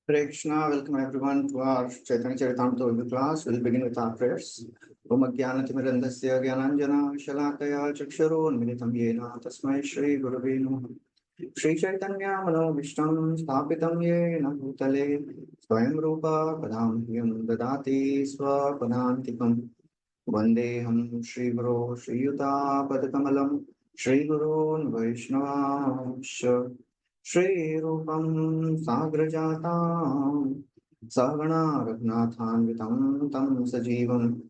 Hare Krishna, welcome everyone to our Chaitanya Caritāmrta audio class. We'll begin with our prayers. Om Ajnanatimidandasya Gyananjana Vishalakaya Chakshurunmilitam Yena Tasmai Shri Gurave Namaha. Shri Chaitanya Manobishtam Sthapitam Yena Bhutale Swayam Rupa Padamhyam Dadati Swapadantikam Vandeham Shri Guru Shri Yuta Padakamalam Shri Gurun Vaishnavamsha Shri Rupam Sagrajatam Sagana Raghunathanvitam Tam Sajivam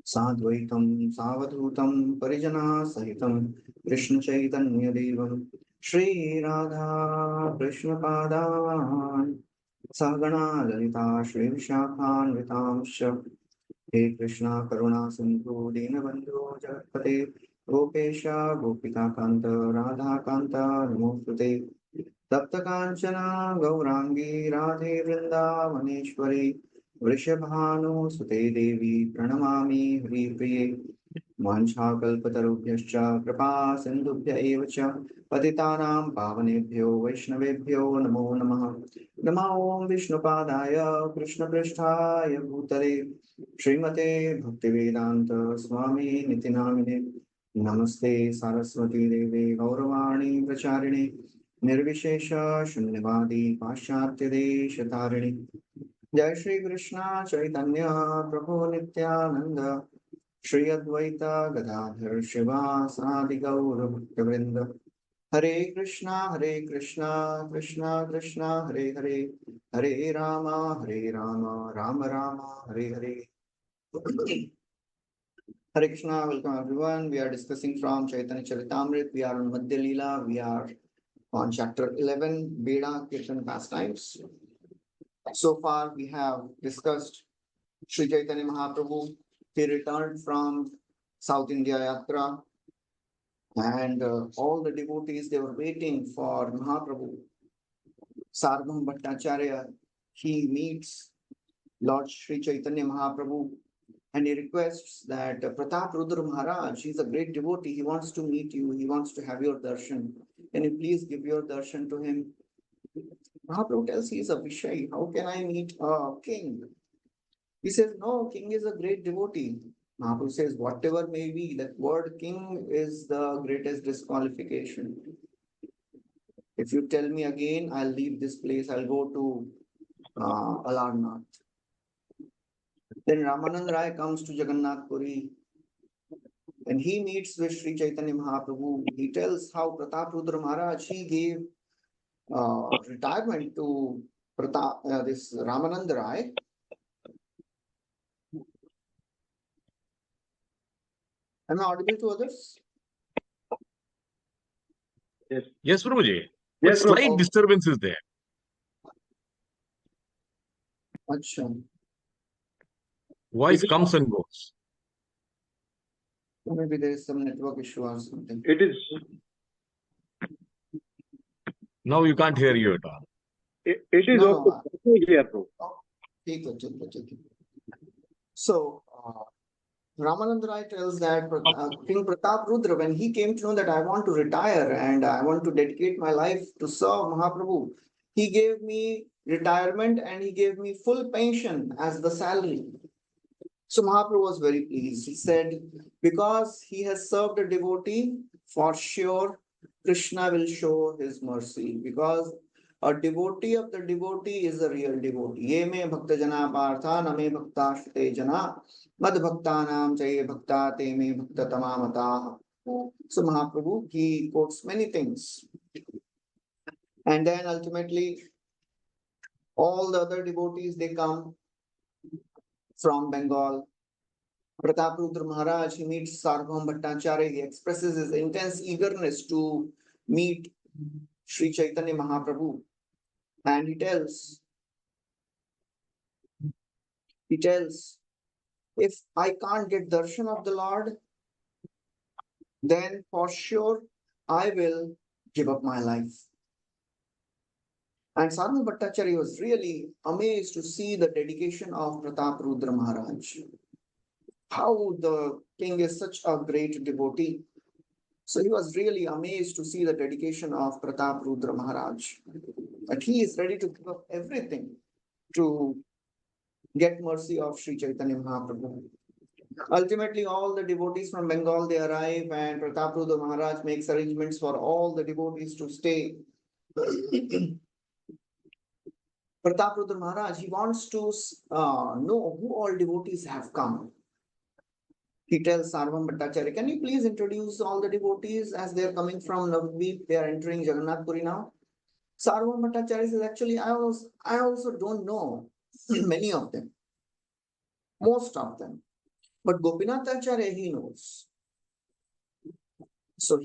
Sadvaitam Savadhutam Parijana Sahitam Krishna Chaitanya Devam Shri Radha Krishna Padan Sagana Lalita Shri Vishakhan Vitamsha He Krishna Karuna Sindhu Dinabandhu Jagatpate Gopesha Gopika Kanta Radha Kanta Namostute Tapta Kanchana Gaurangi Radhe Vrindavaneshwari Vrishabhanu Sute Devi Pranamami Hri Priye Manchakalpatarubhyascha Kripa Sindhubhya Evacha Patitanam Pavanebhyo Vaishnavebhyo Namo Namaha Namo Om Vishnupadaya Krishna Pristhaya Bhutale Srimate Bhaktivedanta Swami Nitinamine Namaste Saraswati Devi Gauravani Pracharine Nirvishesha Shunyavadi Paschatya Deshatarine Jai Shri Krishna Chaitanya Prabhu Nityananda Shri Advaita Gadadhar Shiva Sadi Gaura Bhaktavrinda Hare Krishna Krishna Krishna Hare Hare Hare Rama Rama Rama Hare Hare Hare Krishna, welcome everyone. We are discussing from Chaitanya Charitāmrta. We are on Madhya lila. We are on chapter 11, Veda Kirtan pastimes. So far, we have discussed Sri Chaitanya Mahaprabhu. He returned from South India Yatra, and all the devotees, they were waiting for Mahaprabhu. Sarvam Bhattacharya, he meets Lord Sri Chaitanya Mahaprabhu, and he requests that Pratap Rudra Maharaj, he's a great devotee, he wants to meet you, he wants to have your darshan. Can you please give your darshan to him? Mahaprabhu tells he is a Vishay. How can I meet a king? He says, no, king is a great devotee. Mahaprabhu says, whatever may be, that word king is the greatest disqualification. If you tell me again, I'll leave this place, I'll go to Alarnath. Then Ramanand Rai comes to Jagannath Puri and he meets with Sri Chaitanya Mahaprabhu. He tells how Pratap Rudra Maharaj, he gave retirement to this Ramanand Rai. Am I audible to others? Yes, Prabhuji. But Yes, slight Prabhu. disturbance is there. Achha. Voice comes and goes. Maybe there is some network issue or something. It is. Now you can't hear you at all. It is No, also clear, Prabhu. Take it. So, Ramanand Rai tells that King Pratap Rudra, when he came to know that I want to retire and I want to dedicate my life to serve Mahaprabhu, he gave me retirement and he gave me full pension as the salary. So Mahaprabhu was very pleased. He said, because he has served a devotee, for sure Krishna will show his mercy. Because a devotee of the devotee is a real devotee. Ye me bhakta jana partha name bhakta shute jana mad bhaktanam chaye bhakta te me bhakta tamamata. So Mahaprabhu, he quotes many things. And then ultimately, all the other devotees, they come from Bengal. Pratap Rudra Maharaj, he meets Sarvam Bhattacharya, he expresses his intense eagerness to meet Sri Chaitanya Mahaprabhu. And he tells, if I can't get darshan of the Lord, then for sure I will give up my life. And Sarvam Bhattacharya was really amazed to see the dedication of Pratap Rudra Maharaj. How the king is such a great devotee. So he was really amazed to see the dedication of Pratap Rudra Maharaj. But he is ready to give up everything to get mercy of Sri Chaitanya Mahaprabhu. Ultimately, all the devotees from Bengal, they arrive and Prataprudra Maharaj makes arrangements for all the devotees to stay. Prataprudra Maharaj, he wants to know who all devotees have come. He tells Sarvam Bhattacharya, can you please introduce all the devotees as they are coming from Navadvip, they are entering Jagannath Puri now. Sarvam Bhattacharya says, actually, I also don't know many of them, most of them. But Gopinath Acharya, he knows. So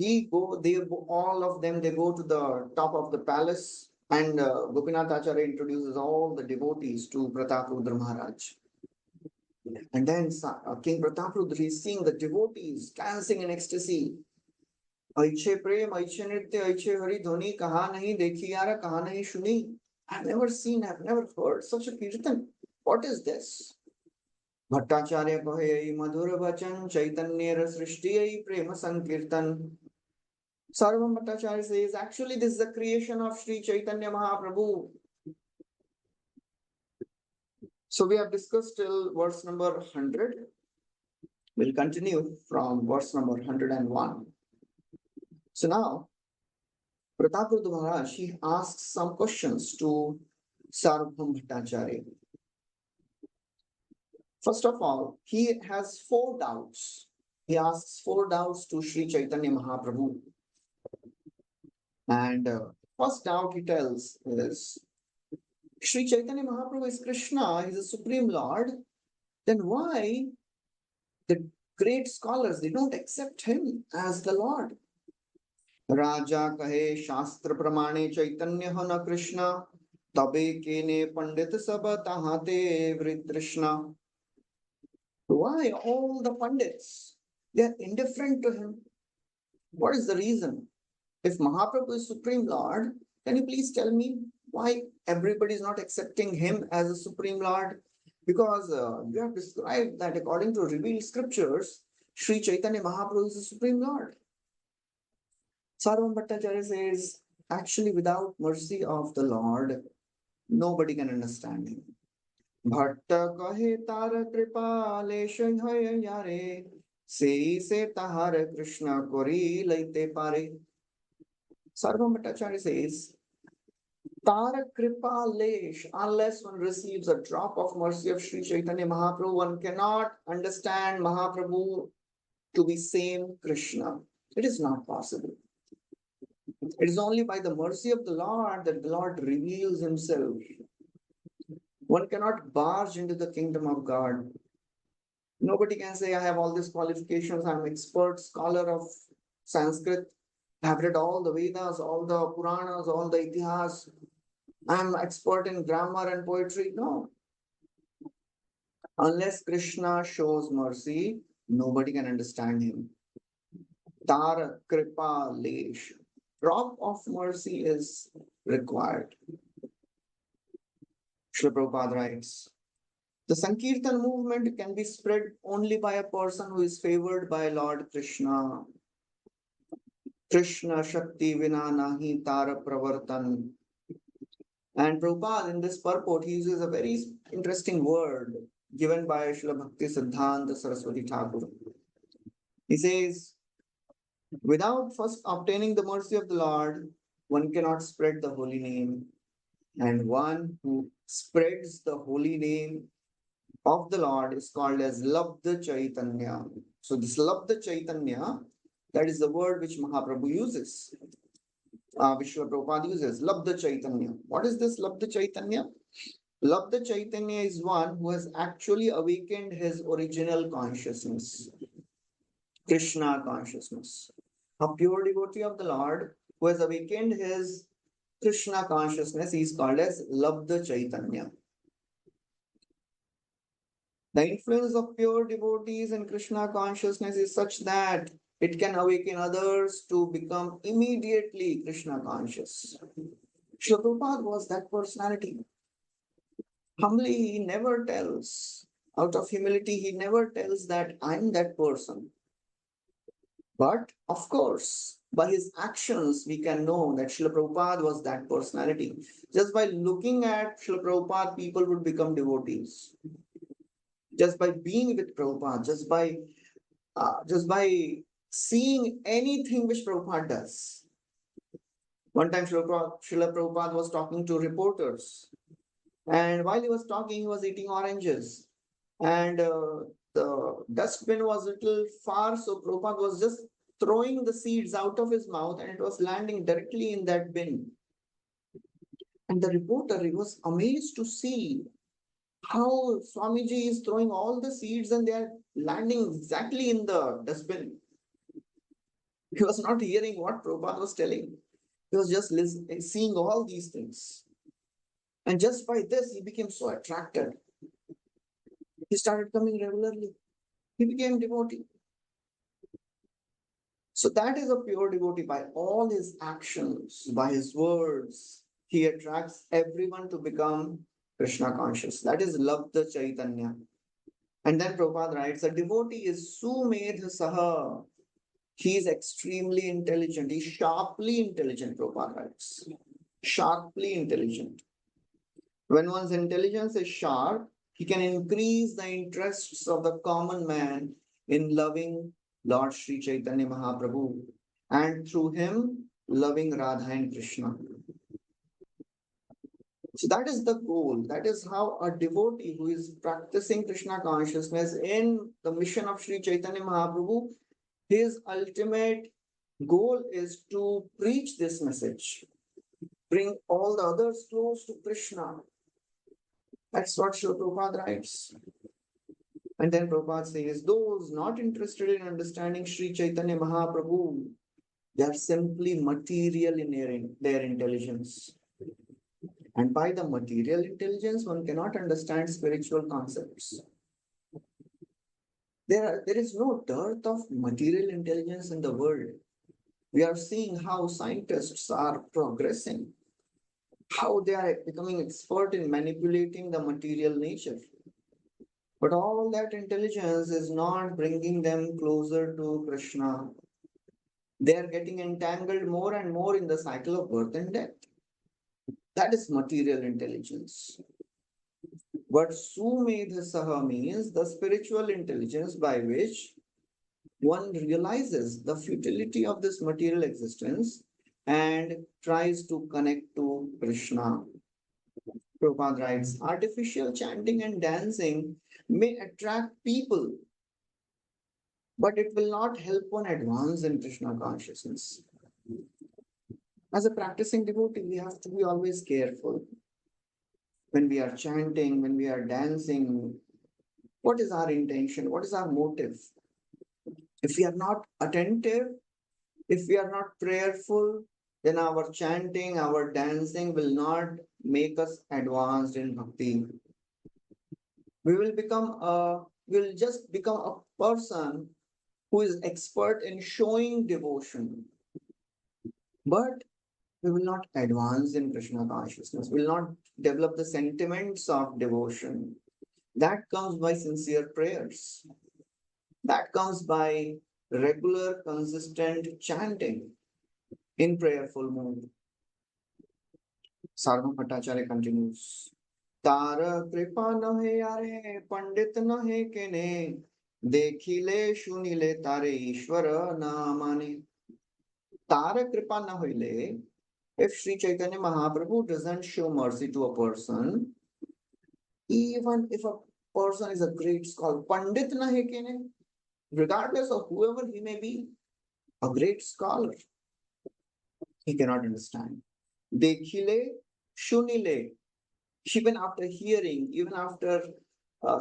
all of them, they go to the top of the palace and Gopinath Acharya introduces all the devotees to Prataprudra Maharaj. And then King Prataprudra is seeing the devotees dancing in ecstasy. Aiche prem, aiche nritya, aiche hari dhoni, kaha nahi dekhi yara, kaha nahi shuni. I've never seen, I've never heard such a kirtan. What is this? Bhattacharya kahe madhura vachan, chaitanya srishti prema sankirtan. Sarvam Bhattacharya says, actually this is the creation of Sri Chaitanya Mahaprabhu. So we have discussed till verse number 100. We'll continue from verse number 101. So now, Prataprudra Maharaj, he asks some questions to Sarvam Bhattacharya. First of all, he has 4 doubts. He asks 4 doubts to Sri Chaitanya Mahaprabhu. And first doubt he tells is, Sri Chaitanya Mahaprabhu is Krishna, he is the Supreme Lord. Then why the great scholars, they don't accept him as the Lord? Raja kahe Shastra Pramane Chaitanya na Krishna, tabe kene Pandit Saba tahate Vrit Krishna. Why all the Pandits, they are indifferent to him? What is the reason? If Mahaprabhu is Supreme Lord, can you please tell me why everybody is not accepting him as a Supreme Lord? Because you have described that according to revealed scriptures, Sri Chaitanya Mahaprabhu is the Supreme Lord. Sarvam Bhattacharya says, actually without mercy of the Lord, nobody can understand him. Bhatta kahe tara kripa lesha yare, se tahara Krishna kori laite pare. Sarvam Bhattacharya says, Tara Kripa Lesh, unless one receives a drop of mercy of Sri Chaitanya Mahaprabhu, one cannot understand Mahaprabhu to be same Krishna. It is not possible. It is only by the mercy of the Lord that the Lord reveals himself. One cannot barge into the kingdom of God. Nobody can say, I have all these qualifications, I'm an expert scholar of Sanskrit. I've read all the Vedas, all the Puranas, all the Itihas. I'm expert in grammar and poetry. No. Unless Krishna shows mercy, nobody can understand him. Tara Kripa Lesh. Drop of mercy is required. Srila Prabhupada writes, the Sankirtan movement can be spread only by a person who is favored by Lord Krishna. Krishna Shakti Vina Nahi Tara Pravartan. And Prabhupada in this purport, he uses a very interesting word given by Srila Bhakti Siddhanta Saraswati Thakur. He says, without first obtaining the mercy of the Lord, one cannot spread the holy name. And one who spreads the holy name of the Lord is called as Labdha Chaitanya. So this Labdha Chaitanya, that is the word which Mahaprabhu uses. Which Srila Prabhupada uses, Labdha Chaitanya. What is this Labdha Chaitanya? Labdha Chaitanya is one who has actually awakened his original consciousness, Krishna consciousness. A pure devotee of the Lord who has awakened his Krishna consciousness is called as Labdha Chaitanya. The influence of pure devotees in Krishna consciousness is such that it can awaken others to become immediately Krishna conscious. Srila Prabhupada was that personality. Humbly, he never tells, out of humility, he never tells that I'm that person. But of course, by his actions, we can know that Srila Prabhupada was that personality. Just by looking at Srila Prabhupada, people would become devotees. Just by being with Prabhupada, just by seeing anything which Prabhupada does. One time, Srila Prabhupada was talking to reporters, and while he was talking, he was eating oranges, and the dustbin was a little far, so Prabhupada was just throwing the seeds out of his mouth, and it was landing directly in that bin. And the reporter, he was amazed to see how Swamiji is throwing all the seeds and they are landing exactly in the dustbin. He was not hearing what Prabhupada was telling. He was just listening, seeing all these things. And just by this, he became so attracted. He started coming regularly. He became devotee. So that is a pure devotee. By all his actions, by his words, he attracts everyone to become Krishna conscious. That is Labdha Caitanya. And then Prabhupada writes, a devotee is Sumedha Saha. He is extremely intelligent. He's sharply intelligent, Prabhupada writes. Sharply intelligent. When one's intelligence is sharp, he can increase the interests of the common man in loving Lord Sri Chaitanya Mahaprabhu, and through him, loving Radha and Krishna. So that is the goal. That is how a devotee who is practicing Krishna consciousness in the mission of Sri Chaitanya Mahaprabhu, his ultimate goal is to preach this message, bring all the others close to Krishna. That's what Srila Prabhupada writes. And then Prabhupada says, those not interested in understanding Sri Chaitanya Mahaprabhu, they are simply material in their intelligence. And by the material intelligence, one cannot understand spiritual concepts. There is no dearth of material intelligence in the world. We are seeing how scientists are progressing, how they are becoming expert in manipulating the material nature. But all that intelligence is not bringing them closer to Krishna. They are getting entangled more and more in the cycle of birth and death. That is material intelligence. What Sumedha Saha means, the spiritual intelligence by which one realizes the futility of this material existence and tries to connect to Krishna. Prabhupada writes, artificial chanting and dancing may attract people, but it will not help one advance in Krishna consciousness. As a practicing devotee, we have to be always careful. When we are chanting, when we are dancing, what is our intention? What is our motive? If we are not attentive, if we are not prayerful, then our chanting, our dancing will not make us advanced in bhakti. We'll just become a person who is expert in showing devotion, but we will not advance in Krishna consciousness, we will not develop the sentiments of devotion. That comes by sincere prayers. That comes by regular, consistent chanting in prayerful mood. Sarvam Bhattacharya continues. Tara kripa nahe yare, pandit nahe kene, dekhile shunile tare Ishvara namane. Tara kripa nahoile. If Sri Chaitanya Mahaprabhu doesn't show mercy to a person, even if a person is a great scholar, Pandit nahe kene, regardless of whoever he may be, a great scholar, he cannot understand. Dekhile, shunile, even after hearing, even after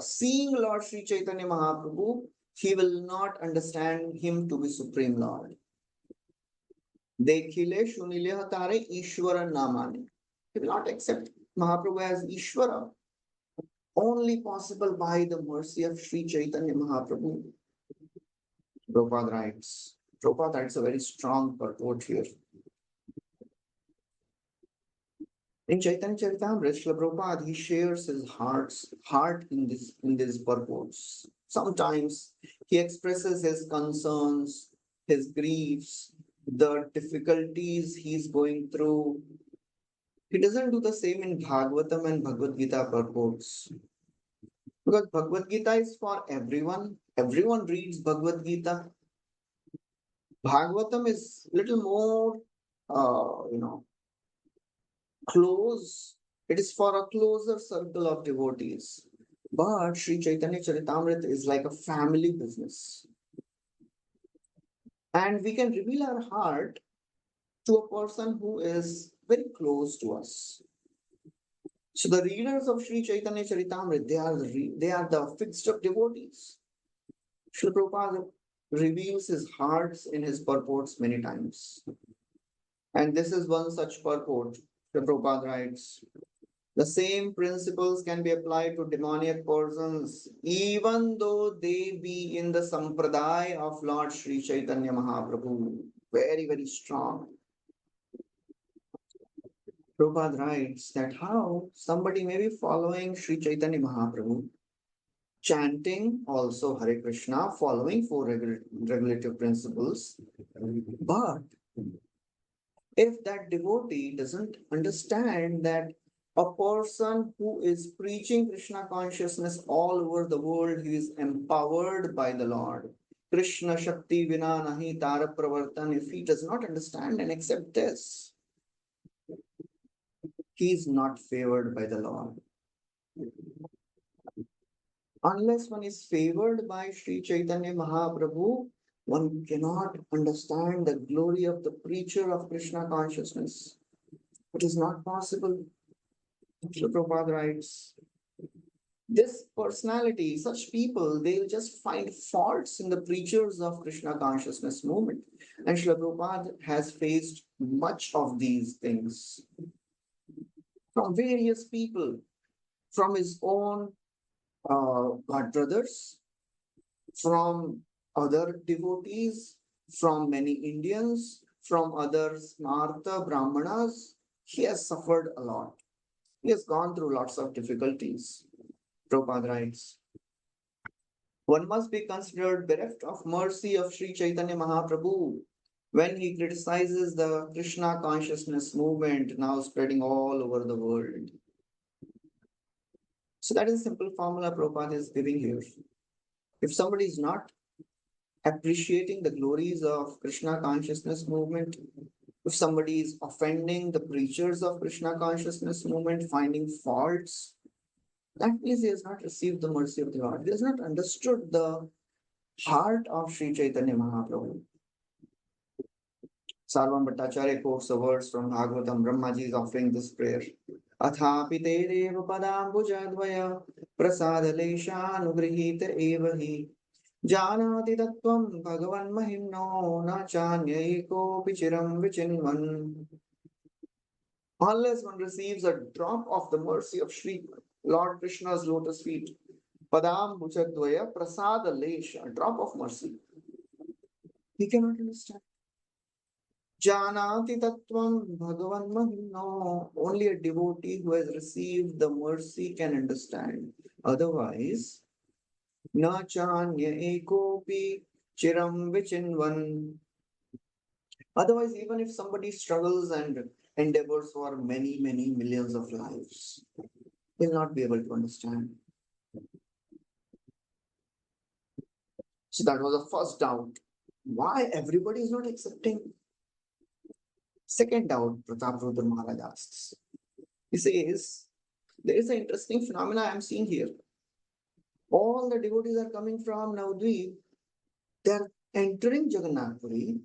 seeing Lord Sri Chaitanya Mahaprabhu, he will not understand him to be Supreme Lord. Dekhile, shunile hatare Ishvara namane. He will not accept Mahaprabhu as Ishvara. Only possible by the mercy of Sri Chaitanya Mahaprabhu. Prabhupada writes a very strong purport here. In Chaitanya Caritāmrta, Srila Prabhupada, he shares his heart in these purports. Sometimes he expresses his concerns, his griefs, the difficulties he's going through. He doesn't do the same in Bhagavatam and Bhagavad Gita purports. Because Bhagavad Gita is for everyone. Everyone reads Bhagavad Gita. Bhagavatam is little more, close. It is for a closer circle of devotees. But Sri Chaitanya Charitamrita is like a family business. And we can reveal our heart to a person who is very close to us. So the readers of Sri Chaitanya Charitamrita, they are the fixed up devotees. Srila Prabhupada reveals his hearts in his purports many times. And this is one such purport. Srila Prabhupada writes, the same principles can be applied to demoniac persons, even though they be in the sampradaya of Lord Sri Chaitanya Mahaprabhu. Very, very strong. Prabhupada writes that how somebody may be following Sri Chaitanya Mahaprabhu, chanting also Hare Krishna, following four regulative principles, but if that devotee doesn't understand that a person who is preaching Krishna consciousness all over the world, he is empowered by the Lord. Krishna Shakti Vina Nahi Tara Pravartan. If he does not understand and accept this, he is not favored by the Lord. Unless one is favored by Sri Chaitanya Mahaprabhu, one cannot understand the glory of the preacher of Krishna consciousness. It is not possible. Srila Prabhupada writes, this personality, such people, they'll just find faults in the preachers of Krishna consciousness movement. And Srila Prabhupada has faced much of these things from various people, from his own God brothers, from other devotees, from many Indians, from other Smarta Brahmanas. He has suffered a lot. He has gone through lots of difficulties. Prabhupada writes, one must be considered bereft of mercy of Sri Chaitanya Mahaprabhu when he criticizes the Krishna consciousness movement now spreading all over the world. So that is a simple formula Prabhupada is giving here. If somebody is not appreciating the glories of Krishna consciousness movement, if somebody is offending the preachers of Krishna consciousness movement, finding faults, that means he has not received the mercy of the Lord. He has not understood the heart of Sri Chaitanya Mahaprabhu. Sarvam Bhattacharya quotes the words from Bhagavatam. Brahmaji is offering this prayer. Athapi te deva padambujadvaya prasadaleshanugrihita evahi janati tattvam bhagavan mahimno na chanya eko pichiram vichinvan. Unless one receives a drop of the mercy of Sri Lord Krishna's lotus feet, padambujadvaya prasadalesha, a drop of mercy, he cannot understand. Janati tattvam bhagavan mahimno. Only a devotee who has received the mercy can understand. Otherwise, na chanya ekopi chiram vichinvan. Otherwise, even if somebody struggles and endeavors for many, many millions of lives, will not be able to understand. So that was the first doubt. Why everybody is not accepting? Second doubt, Prataprudra Maharaj asks. He says, there is an interesting phenomena I am seeing here. All the devotees are coming from Navadvip. They are entering Jagannath Puri,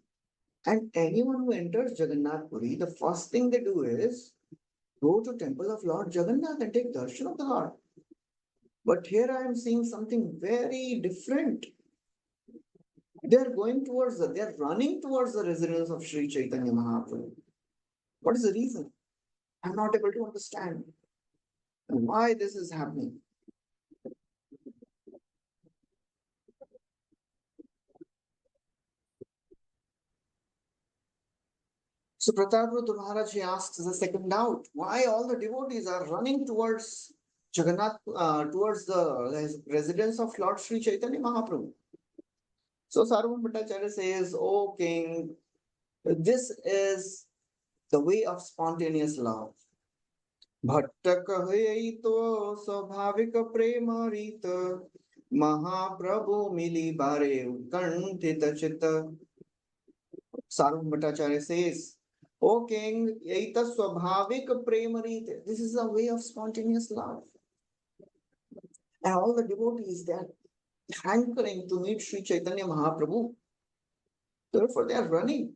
and anyone who enters Jagannath Puri, the first thing they do is go to temple of Lord Jagannath and take darshan of the Lord. But here I am seeing something very different. They are running towards the residence of Sri Chaitanya Mahaprabhu. What is the reason? I am not able to understand why this is happening. So Prataprudra Maharaj asks the second doubt: why all the devotees are running towards Jagannath, towards the residence of Lord Sri Chaitanya Mahaprabhu? So Sarvam Bhattacharya says, "O king, This is the way of spontaneous love. Bhatt कहे तो स्वाभाविक प्रेम रीत महाप्रभु मिली बारे कंठित चित. Sarvam Bhattacharya says, O king, eita swabhavik premarite. This is a way of spontaneous love. And all the devotees, they are hankering to meet Sri Chaitanya Mahaprabhu. Therefore, they are running.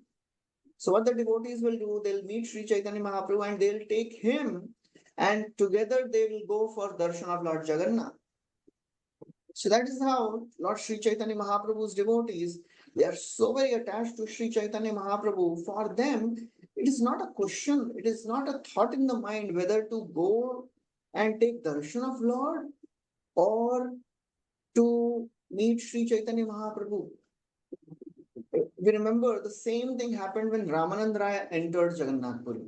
So what the devotees will do, they'll meet Sri Chaitanya Mahaprabhu and they'll take him, and together they will go for darshan of Lord Jagannath. So that is how Lord Sri Chaitanya Mahaprabhu's devotees, they are so very attached to Sri Chaitanya Mahaprabhu. For them, it is not a question, it is not a thought in the mind whether to go and take darshan of Lord or to meet Sri Chaitanya Mahaprabhu. We remember the same thing happened when Ramanand Rai entered Jagannath Puri.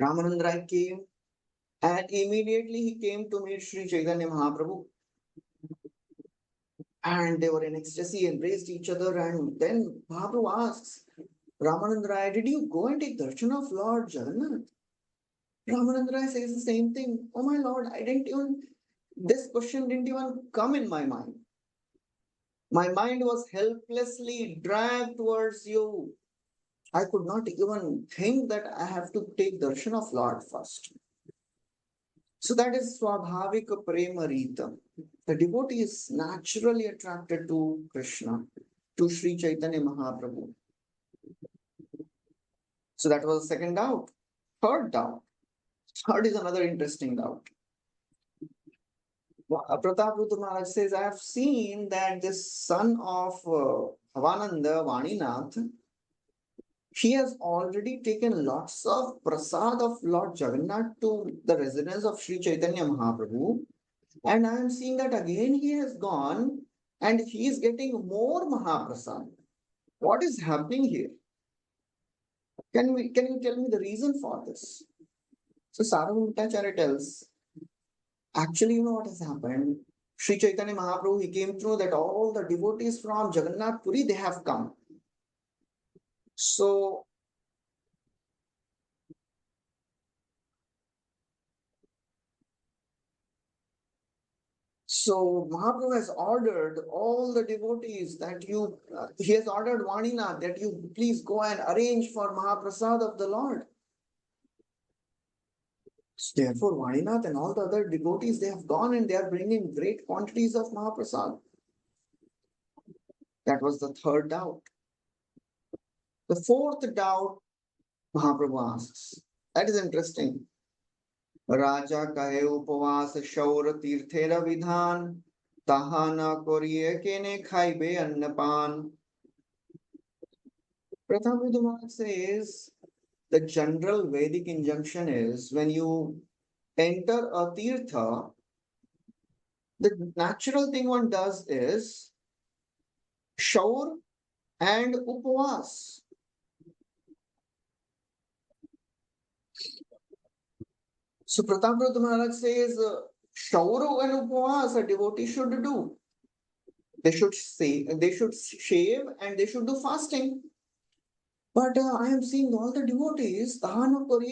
Ramanand Rai came and immediately he came to meet Sri Chaitanya Mahaprabhu. And they were in ecstasy, embraced each other. And then Mahaprabhu asks, Ramanand Rai, did you go and take darshan of Lord Jagannath? Ramanand Rai says the same thing. Oh my Lord, this question didn't even come in my mind. My mind was helplessly dragged towards you. I could not even think that I have to take darshan of Lord first. So that is Swabhavika Prema Rita. The devotee is naturally attracted to Krishna, to Sri Chaitanya Mahaprabhu. So that was the second doubt. Third doubt. Third is another interesting doubt. Prataprudra Maharaj says, I have seen that this son of Havananda, Vaninath, he has already taken lots of prasad of Lord Jagannath to the residence of Sri Chaitanya Mahaprabhu. And I am seeing that again he has gone and he is getting more Mahaprasad. What is happening here? Can you tell me the reason for this? So Sarvam Bhattacharya tells, actually, you know what has happened? Sri Chaitanya Mahaprabhu, he came through that all the devotees from Jagannath Puri, they have come. So Mahaprabhu has ordered all the devotees that he has ordered Vaninath that you please go and arrange for Mahaprasad of the Lord. So therefore, Vaninath and all the other devotees, they have gone and they are bringing great quantities of Mahaprasad. That was the third doubt. The fourth doubt, Mahaprabhu asks. That is interesting. Raja kahe upavas shaur tirthera vidhan tahana koriye kene khaibe annapan. Prabhuji Maharaj says the general Vedic injunction is when you enter a tirtha, the natural thing one does is shaur and upavas. So Prataprudra Maharaj says, Shauru and Upavas a devotee should do. They should shave and they should do fasting. But I am seeing all the devotees, annapan.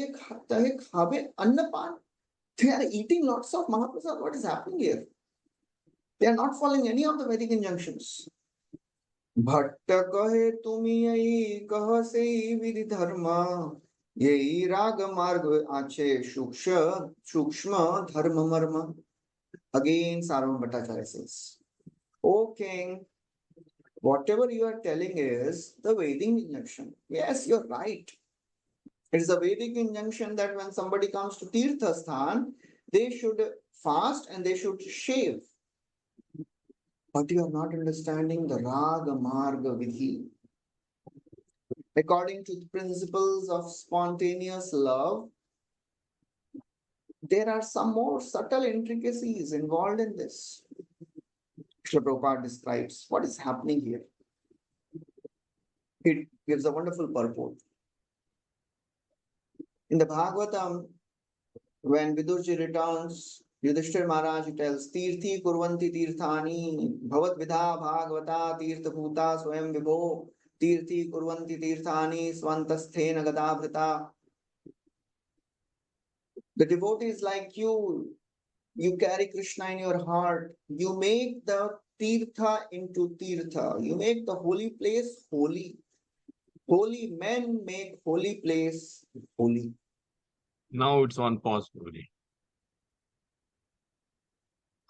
They are eating lots of Mahaprasad. What is happening here? They are not following any of the Vedic injunctions. Bhatta kahe tumi ai kahase vidhi dharma. Yei raga marga ache shukshma dharma marma. Again, Sarvam Bhattacharya says, O king, whatever you are telling is the Vedic injunction. Yes, you're right. It is a Vedic injunction that when somebody comes to Tirtha Sthan, they should fast and they should shave. But you are not understanding the Raga Marga Vidhi. According to the principles of spontaneous love, there are some more subtle intricacies involved in this. Srila Prabhupada describes what is happening here. It gives a wonderful purport. In the Bhagavatam, when Vidurji returns, Yudhishthira Maharaj tells, Tirthi kurvanti tirthani, bhavat vidha bhagavata tirtha bhuta swayam vibho, Tirthi kurvanti tirthani svantasthena gadabhrita. The devotees like you carry Krishna in your heart. You make the tirtha into tirtha. You make the holy place holy. Holy men make holy place holy. Now it's on pause, Prabhuji.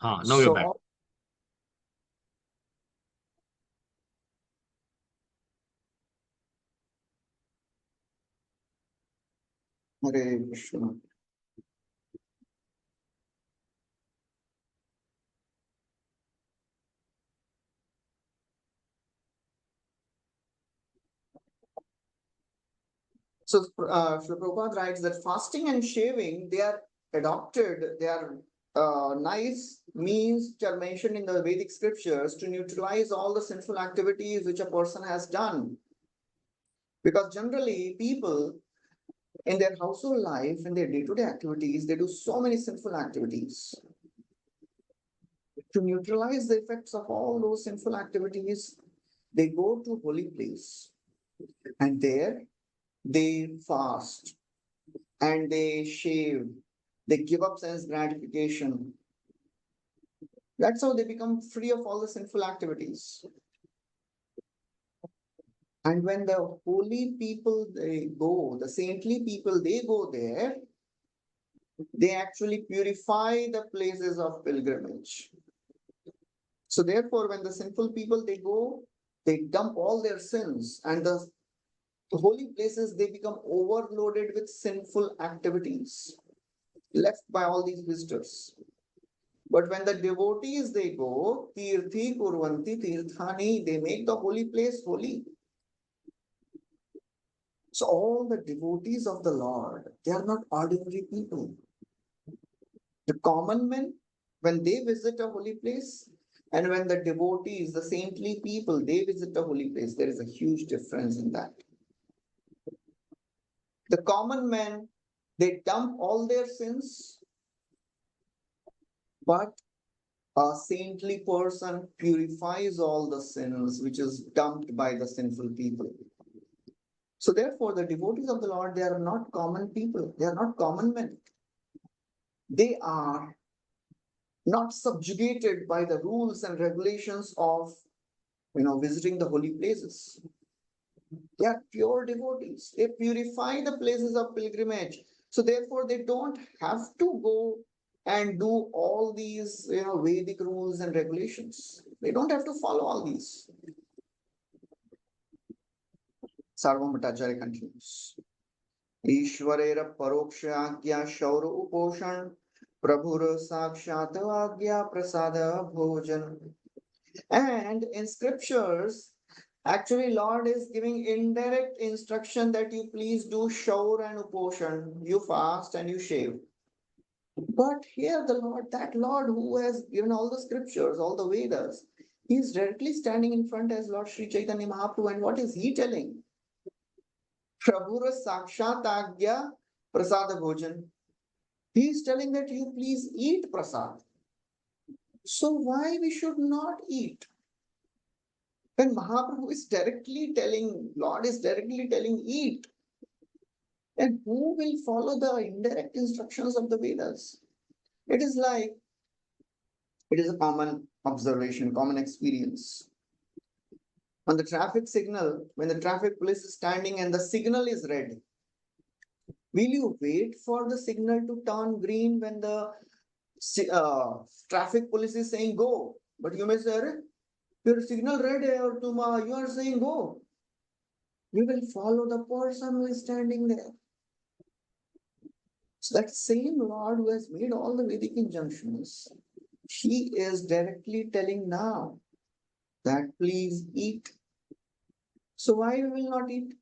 Now you're back. So, Hare Krishna. So, Srila Prabhupada writes that fasting and shaving, they are adopted, they are nice means which are mentioned in the Vedic scriptures to neutralize all the sinful activities which a person has done. Because generally, people in their household life, in their day-to-day activities, they do so many sinful activities. To neutralize the effects of all those sinful activities, they go to holy place, and there they fast and they shave, they give up sense gratification. That's how they become free of all the sinful activities. And when the holy people they go, the saintly people they go there, they actually purify the places of pilgrimage. So therefore, when the sinful people they go, they dump all their sins, and the holy places they become overloaded with sinful activities left by all these visitors. But when the devotees they go, tirthi kurvanti tirthani, they make the holy place holy. So all the devotees of the Lord, they are not ordinary people. The common men, when they visit a holy place, and when the devotees, the saintly people, they visit a holy place, there is a huge difference in that. The common men, they dump all their sins, but a saintly person purifies all the sins which is dumped by the sinful people. So therefore, the devotees of the Lord, they are not common people. They are not common men. They are not subjugated by the rules and regulations of, visiting the holy places. They are pure devotees. They purify the places of pilgrimage. So therefore, they don't have to go and do all these, Vedic rules and regulations. They don't have to follow all these. Sarvam Bhattacharya continues. Ishwarera parokshya shaur uposhan prabhur sakshat agya prasada bhojan. And in scriptures, actually, Lord is giving indirect instruction that you please do shaur and uposhan. You fast and you shave. But here the Lord, that Lord who has given all the scriptures, all the Vedas, he is directly standing in front as Lord Sri Chaitanya Mahaprabhu. And what is he telling? Prabhura Sakshat Agya Prasada Bhojan. He is telling that you please eat prasad. So why we should not eat? When Mahaprabhu is directly telling, Lord is directly telling, eat. And who will follow the indirect instructions of the Vedas? It is a common observation, common experience. On the traffic signal, when the traffic police is standing and the signal is red, will you wait for the signal to turn green when the traffic police is saying go? But you may say, your signal red or tuma, you are saying go. You will follow the person who is standing there. So that same Lord who has made all the Vedic injunctions, he is directly telling now that please eat. So why we will not eat?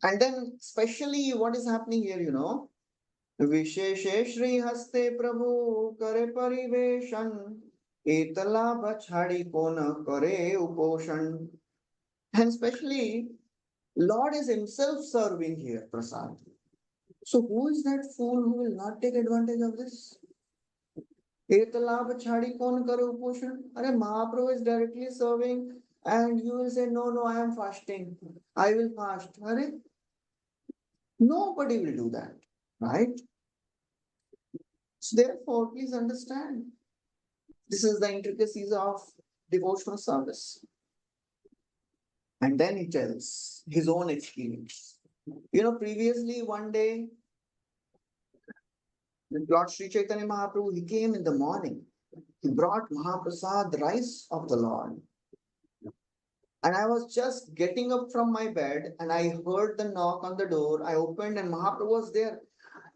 And then especially what is happening here, Visheshe Shri Haste Prabhu Kare Pariveshan Etala Bachhadi Kona Kare Uposhan. And especially Lord is himself serving here, Prasad. So who is that fool who will not take advantage of this? Etala Bachhadi Kona Kare Uposhan. Mahaprabhu is directly serving And you will say, no, no, I am fasting. I will fast. Hare? Nobody will do that, right? So therefore, please understand, this is the intricacies of devotional service. And then he tells his own experience. Previously one day, Lord Sri Chaitanya Mahaprabhu, he came in the morning. He brought Mahaprasad, the rice of the Lord. And I was just getting up from my bed and I heard the knock on the door. I opened and Mahaprabhu was there.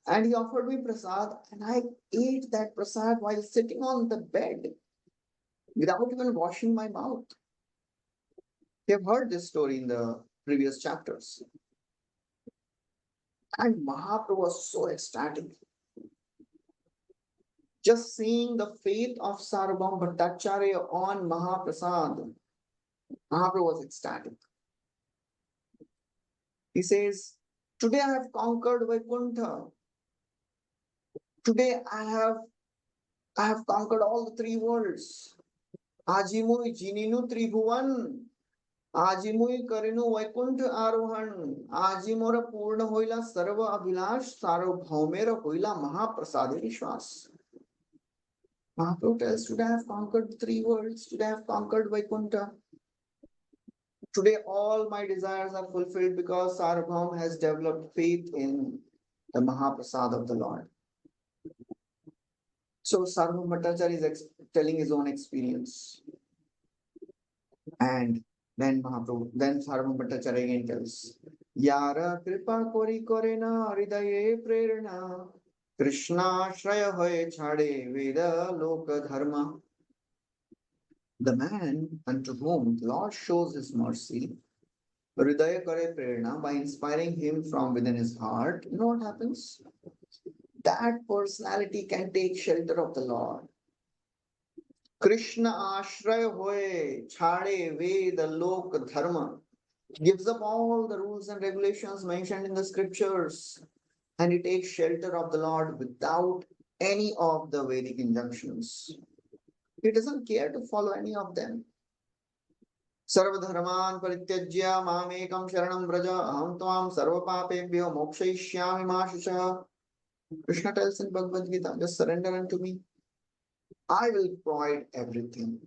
And he offered me prasad and I ate that prasad while sitting on the bed without even washing my mouth. You have heard this story in the previous chapters. And Mahaprabhu was so ecstatic. Just seeing the faith of Sarvabhauma Bhattacharya on Mahaprasad, Mahaprabhu was ecstatic. He says, today I have conquered Vaikuntha. Today I have conquered all the three worlds. Ajimui jininu tribhuvan. Ajimui karinu Vaikuntha arohan. Ajimora purna hoila sarva abhilash sarvabhaumera hoila Mahaprasade Vishwas. Mahaprabhu tells, today I have conquered the three worlds. Today I have conquered Vaikuntha. Today all my desires are fulfilled because Sarvabhaum has developed faith in the Mahaprasad of the Lord. So Sarvabhauma Bhattacharya is telling his own experience. And then Sarvabhauma Bhattacharya again tells, Yara kripa kori korena hridaye prerna Krishna shraya hoye chade veda loka dharma. The man unto whom the Lord shows his mercy, hridaya kare prerna, by inspiring him from within his heart, you know what happens? That personality can take shelter of the Lord. Krishna ashraya hoye chade veda loka dharma, gives up all the rules and regulations mentioned in the scriptures and he takes shelter of the Lord without any of the Vedic injunctions. He doesn't care to follow any of them. Sarva dharman parityajya mamekam sharanam braja aham tvam sarva papebhyo mokshayishyami ma shusha. Krishna tells in Bhagavad Gita, just surrender unto me. I will provide everything.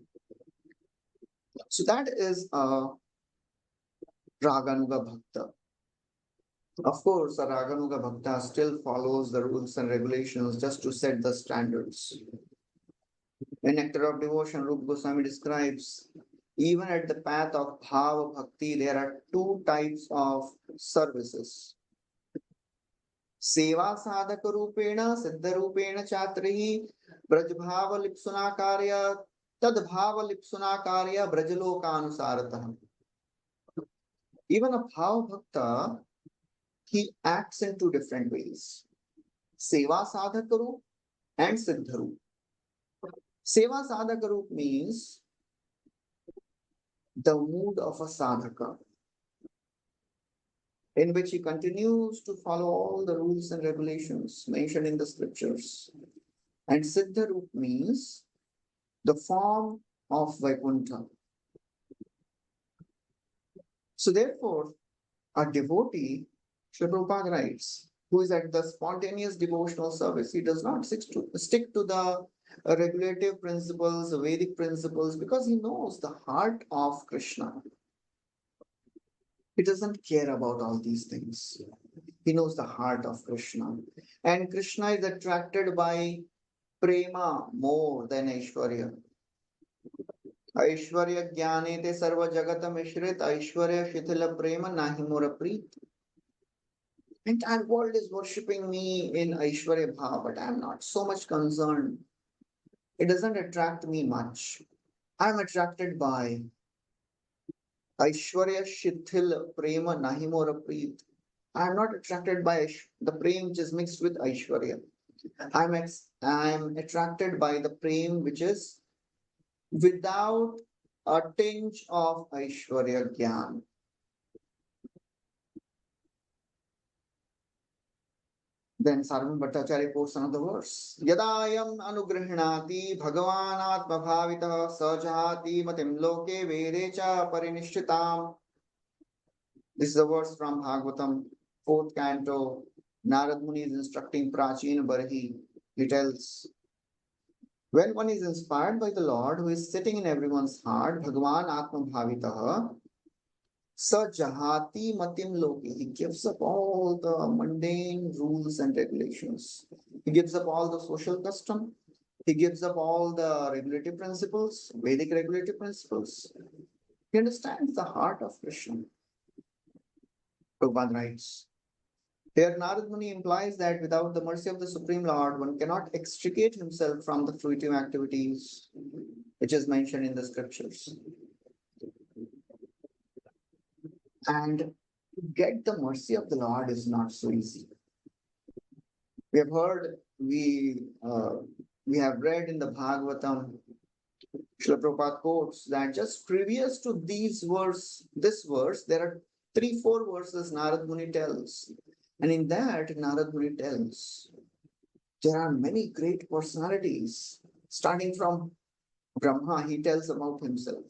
So that is a Raganuga Bhakta. Of course, a Raganuga Bhakta still follows the rules and regulations just to set the standards. In Nectar of Devotion, Rupa Goswami describes, even at the path of Bhava Bhakti, there are two types of services. Seva sadhaka rupena, siddha rupena chatrihi, brajbhava lipsunakarya, tadbhava lipsunakarya, brajaloka anusarataha. Even a Bhava Bhakta, he acts in two different ways. Seva sadhaka rup and siddha rup. Seva sadhaka rup means the mood of a sadhaka, in which he continues to follow all the rules and regulations mentioned in the scriptures. And siddha rup means the form of Vaikuntha. So therefore, a devotee, Srila Prabhupada writes, who is at the spontaneous devotional service, he does not stick to the regulative principles, Vedic principles, because he knows the heart of Krishna. He doesn't care about all these things. He knows the heart of Krishna. And Krishna is attracted by prema more than Aishwarya. Aishwarya jnane te sarva jagata mishrit, Aishwarya shithila prema nahi mora preet. Entire world is worshipping me in Aishwarya Bhava, but I am not so much concerned. It doesn't attract me much. I am attracted by Aishwarya Shithil Prema Nahimora Preet. I am not attracted by the prem which is mixed with Aishwarya. I am attracted by the prem which is without a tinge of Aishwarya Gyan. Then Sarvam Bhattacharya quotes another verse. Yadayam anugrahnati bhagavan atma bhavitah sajahati matim loke verecha parinishchitam. This is a verse from Bhagavatam, 4th canto. Narad Muni is instructing Prachina Barhi. He tells, when one is inspired by the Lord who is sitting in everyone's heart, Bhagavan Atma Bhavitah, Sajahati Matim Loki. He gives up all the mundane rules and regulations. He gives up all the social custom. He gives up all the regulatory principles, Vedic regulatory principles. He understands the heart of Krishna. Prabhupada writes, here Narad Muni implies that without the mercy of the Supreme Lord, one cannot extricate himself from the fruitive activities, which is mentioned in the scriptures. And to get the mercy of the Lord is not so easy. We have heard, we have read in the Bhagavatam, Srila Prabhupada quotes that just previous to this verse, there are 3-4 verses Narad Muni tells. And in that, Narad Muni tells, there are many great personalities. Starting from Brahma, he tells about himself.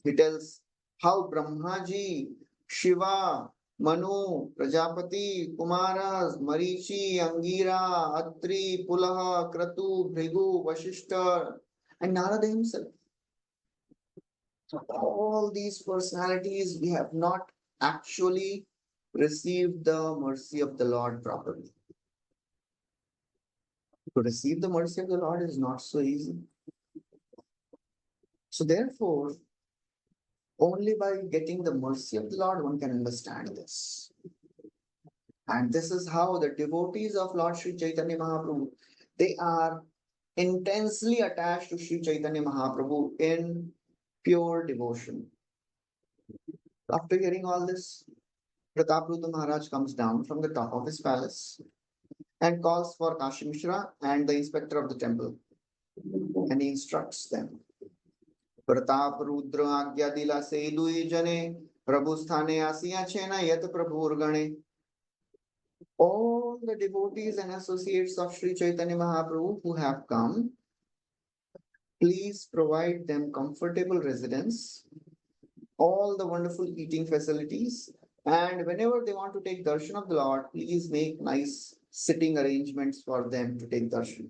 He tells how Brahmaji, Shiva, Manu, Prajapati, Kumaras, Marichi, Angira, Atri, Pulaha, Kratu, Bhrigu, Vashishta, and Narada himself. So all these personalities, we have not actually received the mercy of the Lord properly. To receive the mercy of the Lord is not so easy. So therefore, only by getting the mercy of the Lord one can understand this. And this is how the devotees of Lord Sri Chaitanya Mahaprabhu, they are intensely attached to Sri Chaitanya Mahaprabhu in pure devotion. After hearing all this, Prataprudra Maharaj comes down from the top of his palace and calls for Kashi Mishra and the inspector of the temple. And he instructs them. Prataprudra Agya Dila Seidui Jane Prabhu Sthane Asiya Chena Yat Prabhu Urgane. All the devotees and associates of Sri Chaitanya Mahaprabhu who have come, please provide them comfortable residence, all the wonderful eating facilities, and whenever they want to take darshan of the Lord, please make nice sitting arrangements for them to take darshan.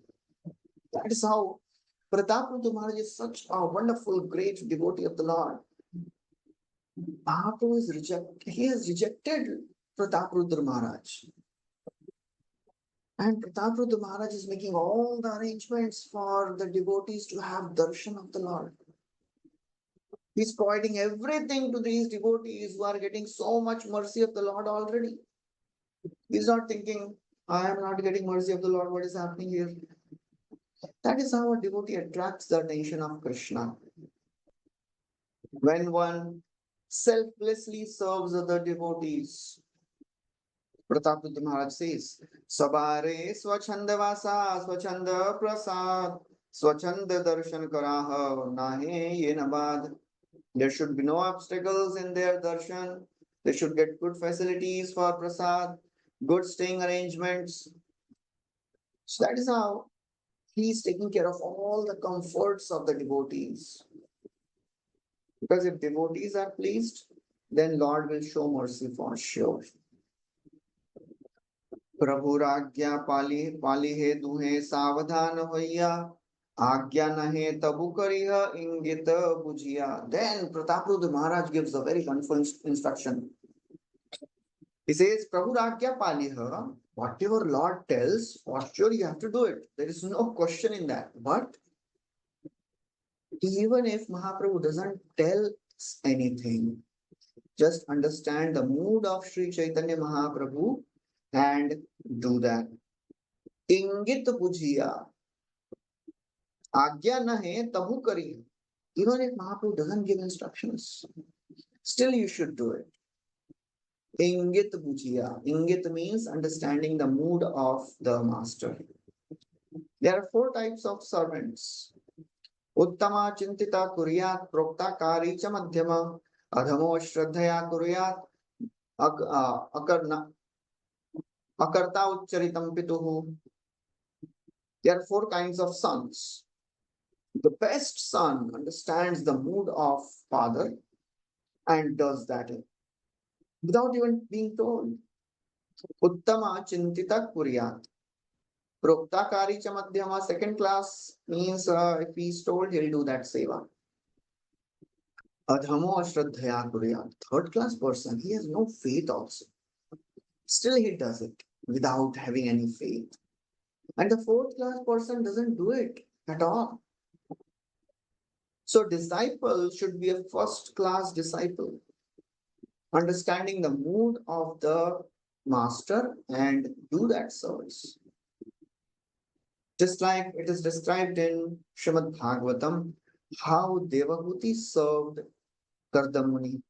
That is how Prataprudra Maharaj is such a wonderful, great devotee of the Lord. Mahaprabhu is rejected. He has rejected Prataprudra Maharaj. And Prataprudra Maharaj is making all the arrangements for the devotees to have darshan of the Lord. He's providing everything to these devotees who are getting so much mercy of the Lord already. He's not thinking, I am not getting mercy of the Lord, what is happening here? That is how a devotee attracts the attention of Krishna. When one selflessly serves other devotees, Prataprudra Maharaj says, Sabare swachanda vasa swachanda prasad swachanda darshan karaha nahe yenabad. There should be no obstacles in their darshan. They should get good facilities for prasad, good staying arrangements. So that is how he is taking care of all the comforts of the devotees. Because if devotees are pleased, then Lord will show mercy for sure. Prabhu Ragya Pali He Duhe Savadhan Hoya Agya Nahe Tabu Kariha Ingita Bujia. Then Prataprudra Maharaj gives a very wonderful instruction. He says, Prabhu Ragya Paliha, whatever Lord tells, for sure you have to do it. There is no question in that. But even if Mahaprabhu doesn't tell anything, just understand the mood of Sri Chaitanya Mahaprabhu and do that. Ingit Bujia. Agya nahe tabu kari. Even if Mahaprabhu doesn't give instructions, still you should do it. Ingit bujya. Ingit means understanding the mood of the master. There are 4 types of servants. Uttama chintita kuryat prokta kari cha madhyama adhamo shraddhaya kuryat akarna Akarta Uchcharitam Pituhu. There are four kinds of sons. The best son understands the mood of father and does that without even being told. Uttama Chintita Kuryat. Proktakari cha Madhyama, second class means if he's told, he'll do that seva. Adhamo Ashraddhaya Kuryat. Third class person, he has no faith also. Still he does it without having any faith. And the fourth class person doesn't do it at all. So disciple should be a first class disciple, understanding the mood of the master and do that service. Just like it is described in Srimad Bhagavatam, how Devahuti served Kardamuni.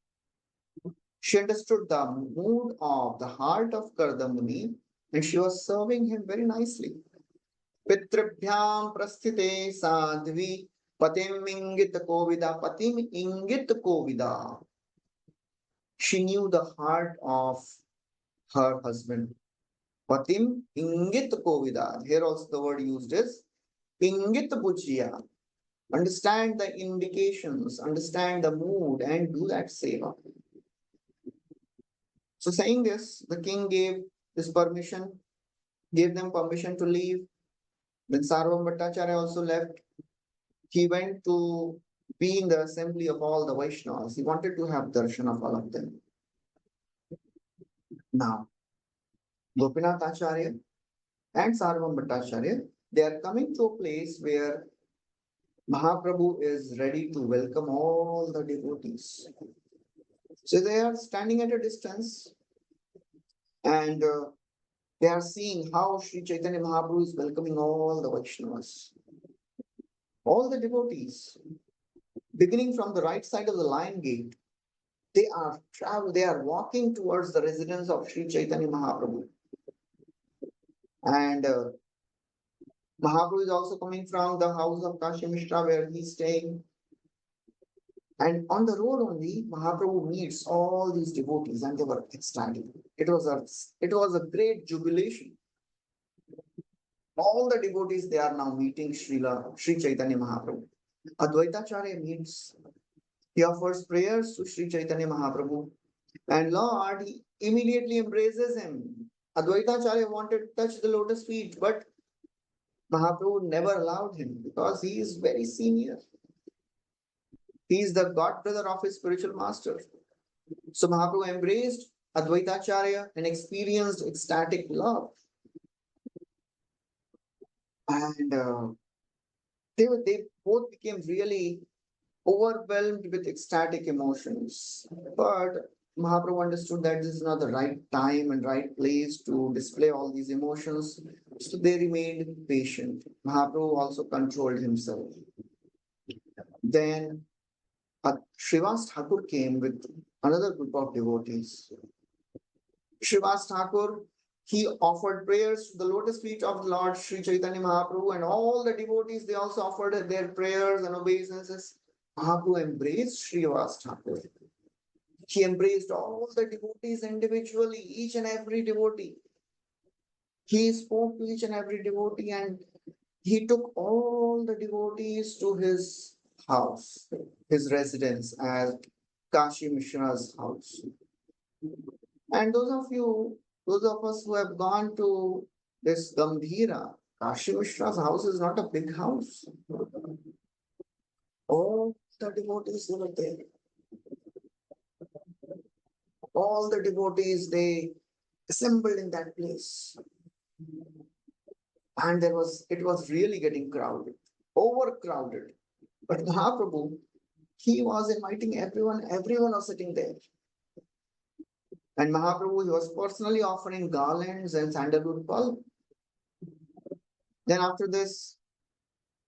She understood the mood of the heart of Kardamuni and she was serving him very nicely. Pitribhyam prasthite sadhvi patim ingit kovida, patim ingit kovida. She knew the heart of her husband. Patim ingit kovida. Here also the word used is ingit bujya. Understand the indications, understand the mood, and do that seva. So saying this, the king gave this permission, gave them permission to leave. Then Sarvam Bhattacharya also left. He went to be in the assembly of all the Vaishnavas. He wanted to have darshan of all of them. Now, Gopinath Acharya and Sarvam Bhattacharya, they are coming to a place where Mahaprabhu is ready to welcome all the devotees. So they are standing at a distance and they are seeing how Sri Chaitanya Mahaprabhu is welcoming all the Vaishnavas, all the devotees. Beginning from the right side of the lion gate, they are walking towards the residence of Sri Chaitanya Mahaprabhu. And Mahaprabhu is also coming from the house of Kashi Mishra where he's staying. And on the road only, Mahaprabhu meets all these devotees and they were ecstatic. It was a great jubilation. All the devotees, they are now meeting Sri Chaitanya Mahaprabhu. Advaitacharya meets. He offers prayers to Sri Chaitanya Mahaprabhu. And Lord, he immediately embraces him. Advaitacharya wanted to touch the lotus feet, but Mahaprabhu never allowed him because he is very senior. He is the god brother of his spiritual master. So Mahaprabhu embraced Advaitacharya and experienced ecstatic love. And they both became really overwhelmed with ecstatic emotions. But Mahaprabhu understood that this is not the right time and right place to display all these emotions. So they remained patient. Mahaprabhu also controlled himself. Then Srivas Thakur came with another group of devotees. Srivas Thakur, he offered prayers to the lotus feet of the Lord Sri Chaitanya Mahaprabhu, and all the devotees, they also offered their prayers and obeisances. Mahaprabhu embraced Srivas Thakur. He embraced all the devotees individually, each and every devotee. He spoke to each and every devotee and he took all the devotees to his house, his residence at Kashi Mishra's house. And those of us who have gone to this Gambhira, Kashi Mishra's house is not a big house. All the devotees were there. All the devotees, they assembled in that place. And it was really getting crowded, overcrowded. But Mahaprabhu, he was inviting everyone was sitting there. And Mahaprabhu, he was personally offering garlands and sandalwood pulp. Then after this,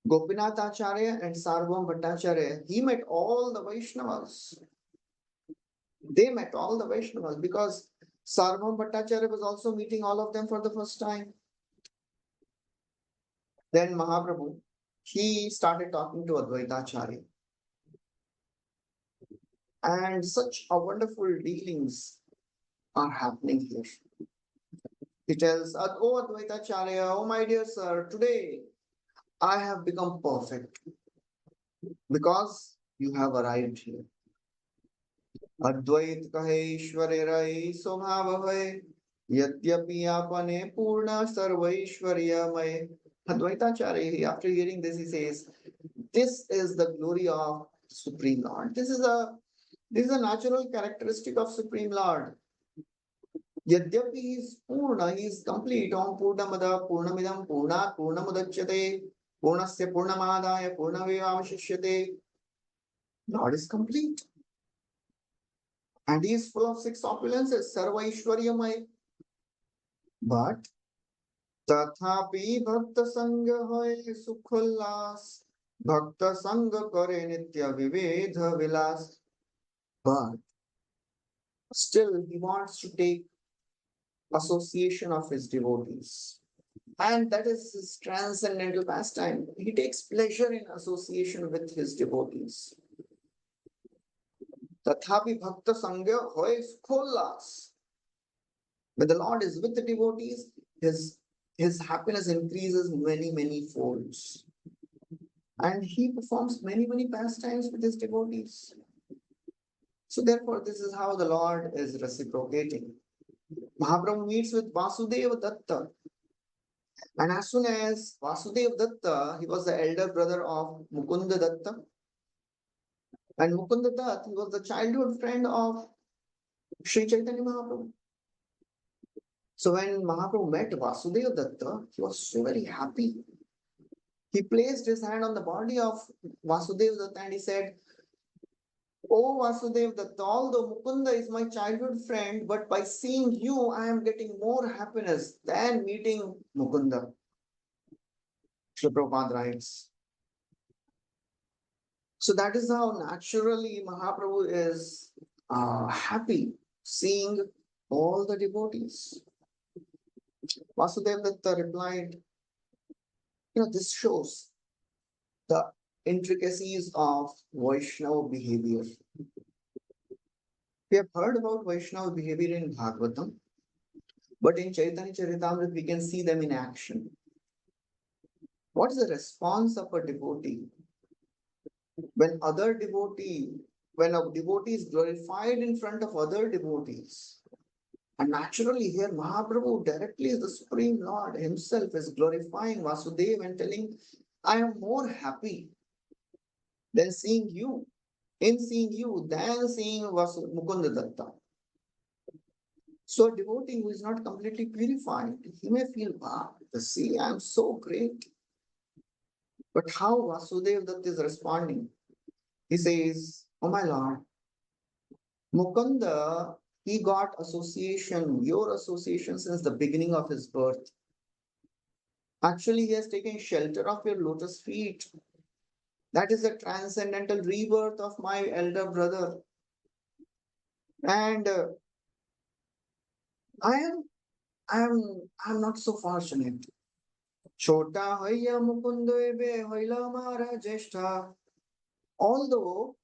Gopinath Acharya and Sarvam Bhattacharya, he met all the Vaishnavas. They met all the Vaishnavas because Sarvam Bhattacharya was also meeting all of them for the first time. Then Mahaprabhu, he started talking to Advaitacharya. And such a wonderful dealings are happening here. He tells, Oh Advaitacharya, oh my dear sir, today I have become perfect because you have arrived here. Advait kahe Ishware rai स्वभाव है यद्यपि आपने पूर्ण सर्वैश्वर्यमय. Advaitacharya, after hearing this, he says, this is the glory of Supreme Lord. This is a natural characteristic of Supreme Lord. Yadyapi he is Purna, he is complete. Om Purnamada Purnamidam Purna Purnamudachyate Purnasya Purnamadaya Purnavivavashishyate. Lord is complete. And he is full of six opulences, Sarva Ishwaryamay. But तथापि भक्त संग होय सुखोल्लास भक्त संग करे नित्य विवेध विलास. But still he wants to take association of his devotees. And that is his transcendental pastime. He takes pleasure in association with his devotees. Tathapi bhakta sangya hoy sukhollas. When the Lord is with the devotees, his happiness increases many folds. And he performs many pastimes with his devotees. So therefore, this is how the Lord is reciprocating. Mahaprabhu meets with Vasudeva Datta. And as soon as Vasudeva Datta, he was the elder brother of Mukunda Datta. And Mukunda Datta, he was the childhood friend of Sri Chaitanya Mahaprabhu. So when Mahaprabhu met Vasudeva Datta, he was so very happy. He placed his hand on the body of Vasudeva Datta and he said, Oh Vasudeva Datta, although Mukunda is my childhood friend, but by seeing you, I am getting more happiness than meeting Mukunda. Srila Prabhupada writes. So that is how naturally Mahaprabhu is happy seeing all the devotees. Vasudeva Datta replied, this shows the intricacies of Vaishnava behavior. We have heard about Vaishnava behavior in Bhagavatam, but in Chaitanya Caritāmrta we can see them in action. What is the response of a devotee when a devotee is glorified in front of other devotees? And naturally here Mahaprabhu directly is the Supreme Lord himself is glorifying Vasudeva and telling, I am more happy than seeing you, than seeing Mukunda Datta. So a devotee who is not completely purified, he may feel, wow, see, I am so great. But how Vasudeva Datta is responding? He says, oh my Lord, Mukunda, he got your association since the beginning of his birth. Actually, he has taken shelter of your lotus feet. That is the transcendental rebirth of my elder brother. And I am not so fortunate. Chota hoya Mukunda ebe hoila mara jeshta. Although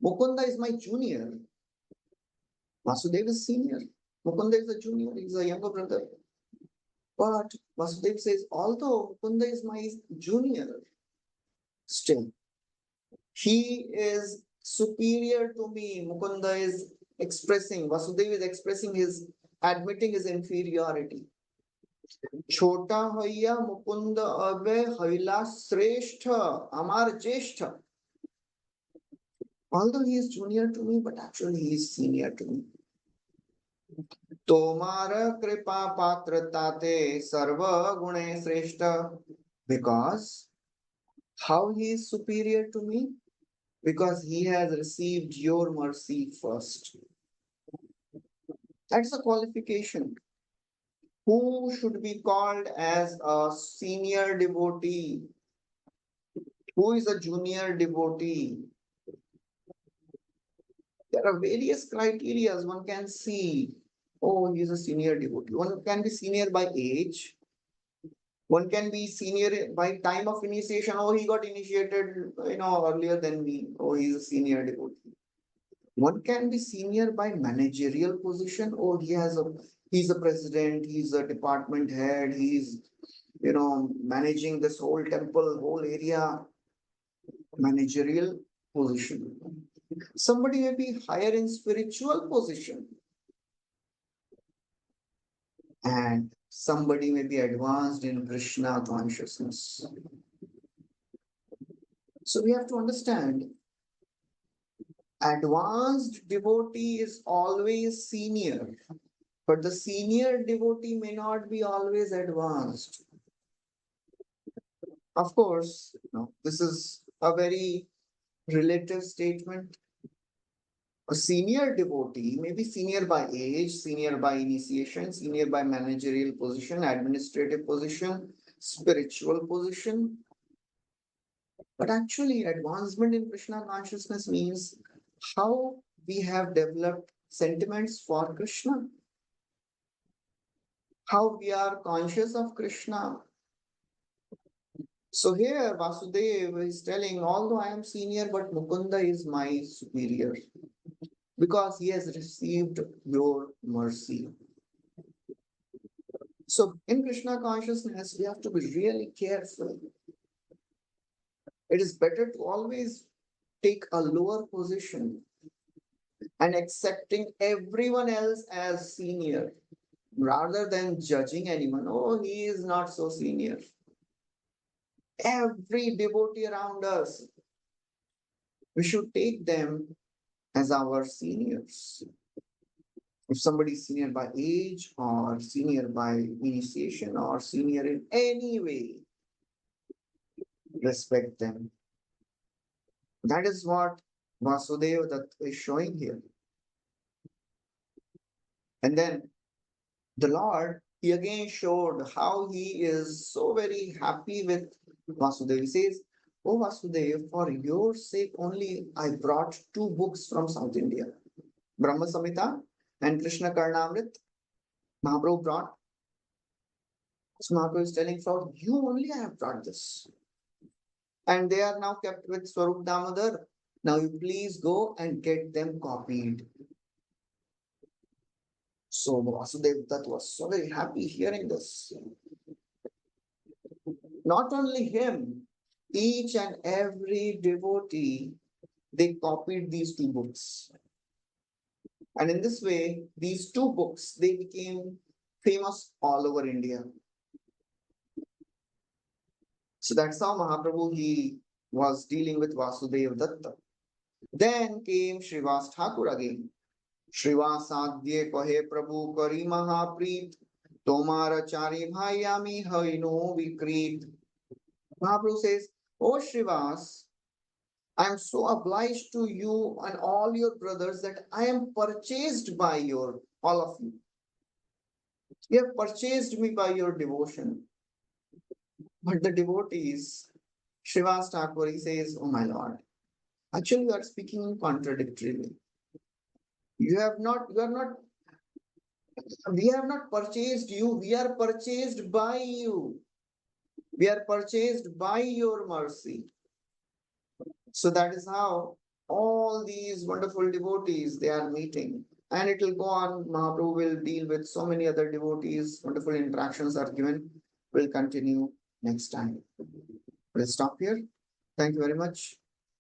Mukunda is my junior, Vasudeva is senior. Mukunda is a junior, he is a younger brother. But Vasudeva says, although Mukunda is my junior, still, he is superior to me. Mukunda is Vasudeva is admitting his inferiority. Chota hoya Mukunda abe hoila sreshtha, amar jeshtha. Although he is junior to me, but actually he is senior to me. Tomara kripa patratate sarva gune sreshta. Because how he is superior to me? Because he has received your mercy first. That's a qualification. Who should be called as a senior devotee? Who is a junior devotee? There are various criteria one can see. Oh, he is a senior devotee. One can be senior by age. One can be senior by time of initiation. Oh, he got initiated, earlier than me. Oh, he is a senior devotee. One can be senior by managerial position, or he's a president, he's a department head, he's managing this whole temple, whole area, managerial position. Somebody may be higher in spiritual position, and somebody may be advanced in Krishna consciousness. So we have to understand, advanced devotee is always senior, but the senior devotee may not be always advanced. Of course, this is a very relative statement. A senior devotee may be senior by age, senior by initiation, senior by managerial position, administrative position, spiritual position. But actually, advancement in Krishna consciousness means how we have developed sentiments for Krishna, how we are conscious of Krishna. So here Vasudeva is telling, although I am senior, but Mukunda is my superior because he has received your mercy. So in Krishna consciousness, we have to be really careful. It is better to always take a lower position and accepting everyone else as senior rather than judging anyone. Oh, he is not so senior. Every devotee around us, we should take them as our seniors. If somebody is senior by age or senior by initiation or senior in any way, respect them. That is what Vasudeva Datta is showing here. And then the Lord, he again showed how he is so very happy with Vasudeva. He says, oh Vasudeva, for your sake only I brought 2 books from South India, Brahma Samhita and Krishna Karnamrit. Mahaprabhu brought. So Mahaprabhu is telling, for you only I have brought this. And they are now kept with Swarup Damodar. Now you please go and get them copied. So Vasudeva Dutt was so very happy hearing this. Not only him, each and every devotee, they copied these 2 books. And in this way, these 2 books, they became famous all over India. So that's how Mahaprabhu, he was dealing with Vasudeva Datta. Then came Srivas Thakur again. Srivas Adye Kahe Prabhu Kari Mahapreet, Tomara Chari Bhayami Haino Vikreet. Mahaprabhu says, oh Srivas, I am so obliged to you and all your brothers that I am purchased by all of you. You have purchased me by your devotion. But the devotees, Srivas Thakur, he says, oh my Lord, actually you are speaking contradictorily. We have not purchased you, we are purchased by you. We are purchased by your mercy. So that is how all these wonderful devotees, they are meeting. And it will go on. Mahaprabhu will deal with so many other devotees. Wonderful interactions are given. We'll continue next time. We'll stop here. Thank you very much.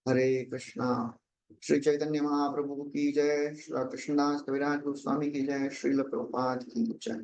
Hare Krishna. Shri Chaitanya Mahaprabhu ki jai. Shri Krishnadas Kaviraj Goswami ki jai. Srila Prabhupada ki jai.